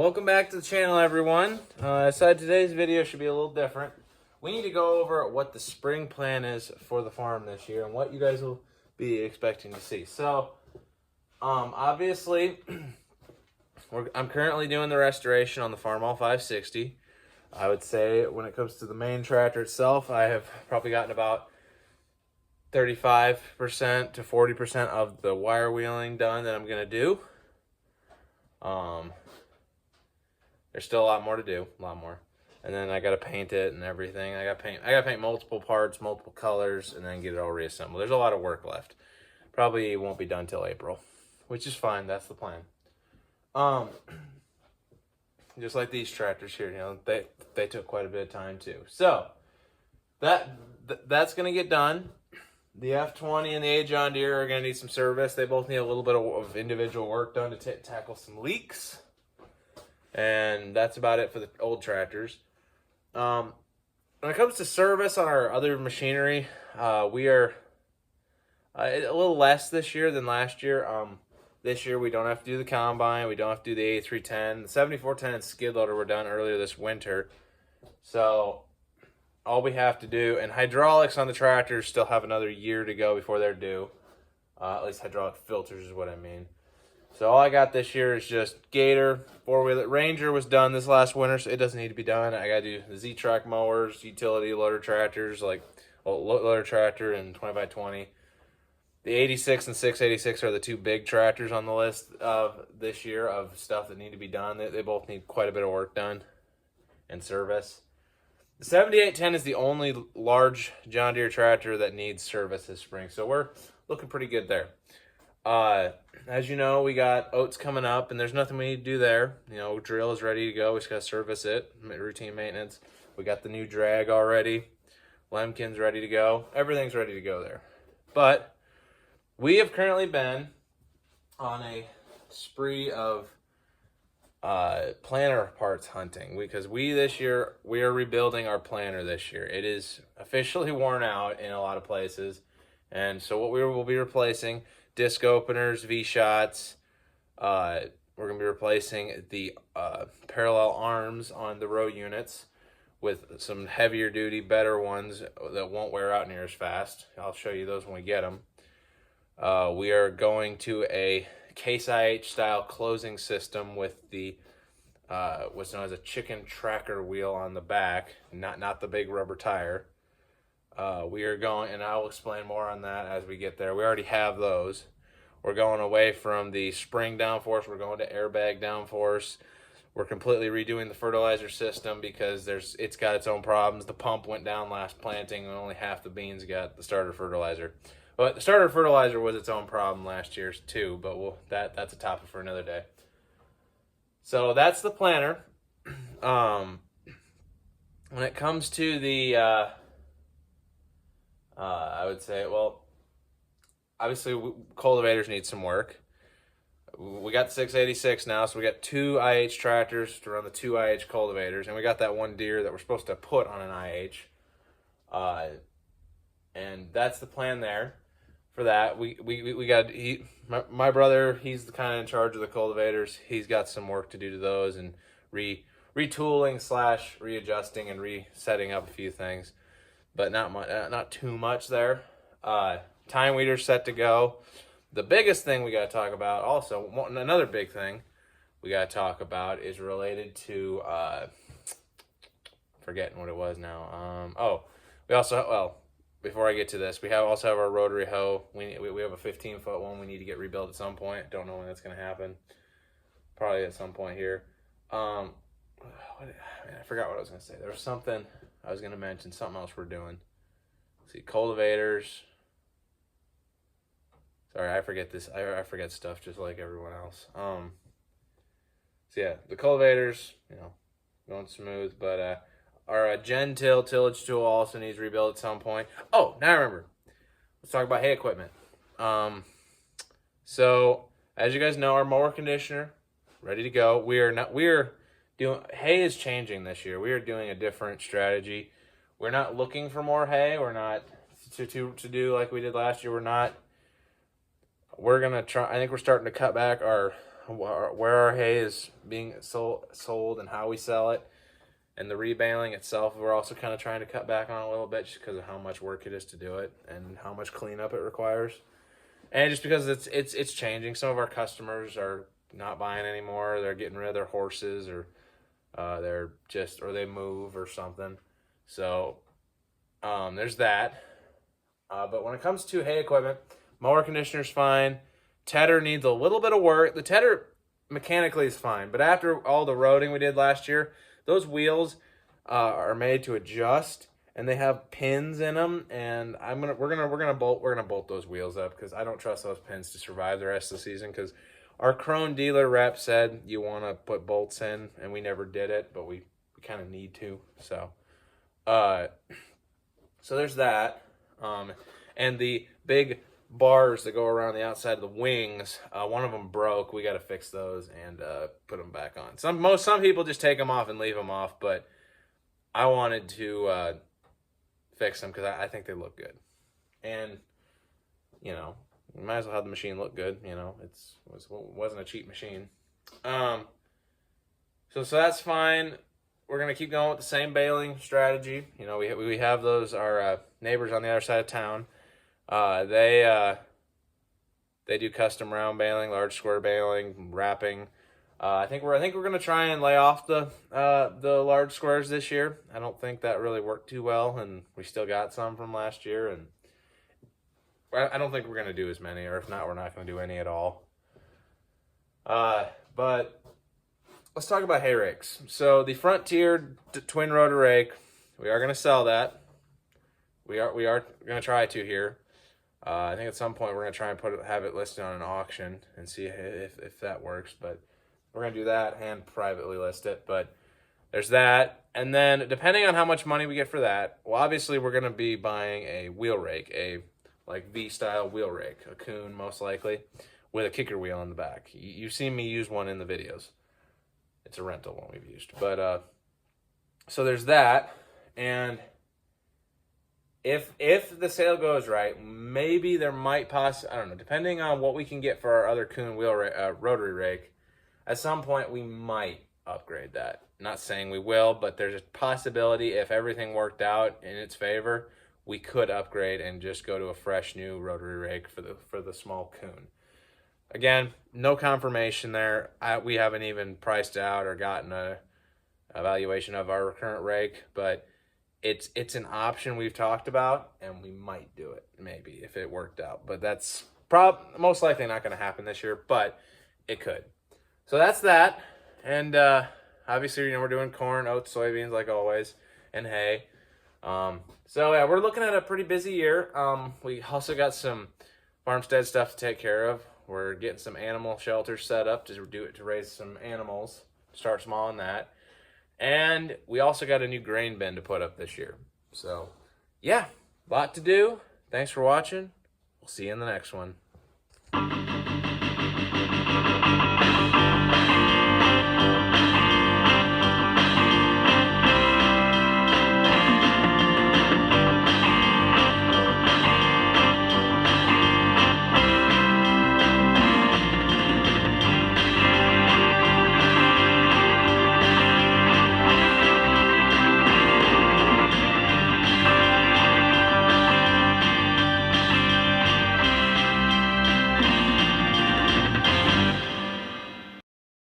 Welcome back to the channel, everyone. I decided today's video should be a little different. We need to go over what the spring plan is for the farm this year and what you guys will be expecting to see. So, obviously, I'm currently doing the restoration on the Farmall 560. I would say when it comes to the main tractor itself, I have probably gotten about 35% to 40% of the wire wheeling done that I'm going to do. There's still a lot more to do, a lot more. And then I got to paint it and everything. I got to paint multiple parts, multiple colors, and then get it all reassembled. There's a lot of work left. Probably won't be done till April, which is fine. That's the plan. Just like these tractors here, you know, they took quite a bit of time too. So that's gonna get done. The F20 and the A John Deere are gonna need some service. They both need a little bit of individual work done to tackle some leaks. And that's about it for the old tractors. When it comes to service on our other machinery, we are a little less this year than last year. This year we don't have to do the combine, we don't have to do the 8310. The 7410 and skid loader were done earlier this winter. So all we have to do, and hydraulics on the tractors still have another year to go before they're due. At least hydraulic filters is what I mean. So all I got this year is just Gator, four-wheeler. Ranger was done this last winter, so it doesn't need to be done. I got to do the Z-Track mowers, utility loader tractors, like loader tractor and 20x20. The 86 and 686 are the two big tractors on the list of this year of stuff that need to be done. They both need quite a bit of work done and service. The 7810 is the only large John Deere tractor that needs service this spring, so we're looking pretty good there. As you know, we got oats coming up, and there's nothing we need to do there. You know, drill is ready to go. We just got to service it, routine maintenance. We got the new drag already. Lemkin's ready to go. Everything's ready to go there. But we have currently been on a spree of planter parts hunting because this year we are rebuilding our planter this year. It is officially worn out in a lot of places, and so what we will be replacing: disc openers, V-shots. We're going to be replacing the parallel arms on the row units with some heavier duty, better ones that won't wear out near as fast. I'll show you those when we get them. We are going to a Case IH style closing system with the what's known as a chicken tracker wheel on the back, not the big rubber tire. We are going, and I'll explain more on that as we get there. We already have those. We're going away from the spring downforce. We're going to airbag downforce. We're completely redoing the fertilizer system because it's got its own problems. The pump went down last planting and only half the beans got the starter fertilizer. But the starter fertilizer was its own problem last year too, but that's a topic for another day. So that's the planter. When it comes to the I would say, well, obviously cultivators need some work. We got the 686 now, so we got two IH tractors to run the two IH cultivators, and we got that one Deere that we're supposed to put on an IH. And that's the plan there. For that, we got my brother. He's the kind of in charge of the cultivators. He's got some work to do to those and retooling / readjusting and resetting up a few things, but not too much there. Time weeder's set to go. The biggest thing we got to talk about, also another big thing we got to talk about, is related to forgetting what it was now. We also, well, before I get to this, we also have our rotary hoe. We have a 15-foot one we need to get rebuilt at some point. Don't know when that's going to happen. Probably at some point here. I forgot what I was going to say. There was something I was going to mention. Something else we're doing. Let's see, cultivators. Sorry, I forget this. I forget stuff just like everyone else. So yeah, the cultivators, you know, going smooth, but our Gen-Till tillage tool also needs rebuilt at some point. Oh, now I remember. Let's talk about hay equipment. So as you guys know, our mower conditioner ready to go. Hay is changing this year. We are doing a different strategy. We're not looking for more hay. We're not to do like we did last year. We're gonna try. I think we're starting to cut back our where our hay is being sold and how we sell it. And the rebaling itself, we're also kind of trying to cut back on a little bit just because of how much work it is to do it and how much cleanup it requires. And just because it's changing. Some of our customers are not buying anymore. They're getting rid of their horses, or or they move or something. So there's that. But when it comes to hay equipment, mower conditioner's fine. Tedder needs a little bit of work. The tedder mechanically is fine, but after all the roading we did last year, those wheels are made to adjust, and they have pins in them. And we're gonna bolt those wheels up because I don't trust those pins to survive the rest of the season. Because our Krone dealer rep said you want to put bolts in, and we never did it, but we kind of need to. So there's that. And the big bars that go around the outside of the wings, one of them broke. We got to fix those and put them back on. Some people just take them off and leave them off, but I wanted to fix them because I think they look good. And you might as well have the machine look good. It wasn't a cheap machine. So that's fine. We're gonna keep going with the same baling strategy. We have those our neighbors on the other side of town. They do custom round baling, large square baling, wrapping. I think we're gonna try and lay off the large squares this year. I don't think that really worked too well, and we still got some from last year. And I don't think we're gonna do as many, or if not, we're not gonna do any at all. But let's talk about hay rakes. So the Frontier twin rotor rake, we are gonna sell that. We are gonna try to here. I think at some point we're gonna try and have it listed on an auction and see if that works. But we're gonna do that and privately list it. But there's that, and then depending on how much money we get for that, well, obviously we're gonna be buying a wheel rake, a like V-style wheel rake, a Kuhn most likely, with a kicker wheel in the back. You've seen me use one in the videos. It's a rental one we've used, but so there's that, and if the sale goes right, maybe there might I don't know, depending on what we can get for our other Kuhn rotary rake, at some point we might upgrade that. Not saying we will, but there's a possibility if everything worked out in its favor, we could upgrade and just go to a fresh new rotary rake for the small Kuhn. Again, no confirmation there. We haven't even priced out or gotten a evaluation of our current rake, but it's an option we've talked about, and we might do it maybe if it worked out. But that's most likely not going to happen this year, but it could. So that's that. And obviously, we're doing corn, oats, soybeans like always, and hay. So yeah, we're looking at a pretty busy year. We also got some farmstead stuff to take care of. We're getting some animal shelters set up to raise some animals. Start small on that. And we also got a new grain bin to put up this year. So yeah, a lot to do. Thanks for watching. We'll see you in the next one.